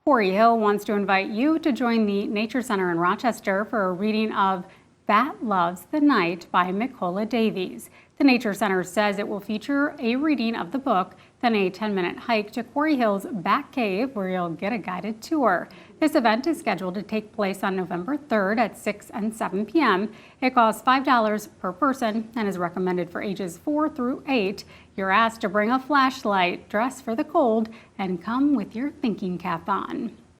Quarry Hill wants to invite you to join the Nature Center in Rochester for a reading of That Loves the Night by Mykola Davies. The Nature Center says it will feature a reading of the book, then a 10-minute hike to Quarry Hill's back cave where you'll get a guided tour. This event is scheduled to take place on November 3rd at 6 and 7 p.m. It costs $5 per person and is recommended for ages 4 through 8. You're asked to bring a flashlight, dress for the cold, and come with your thinking cap on.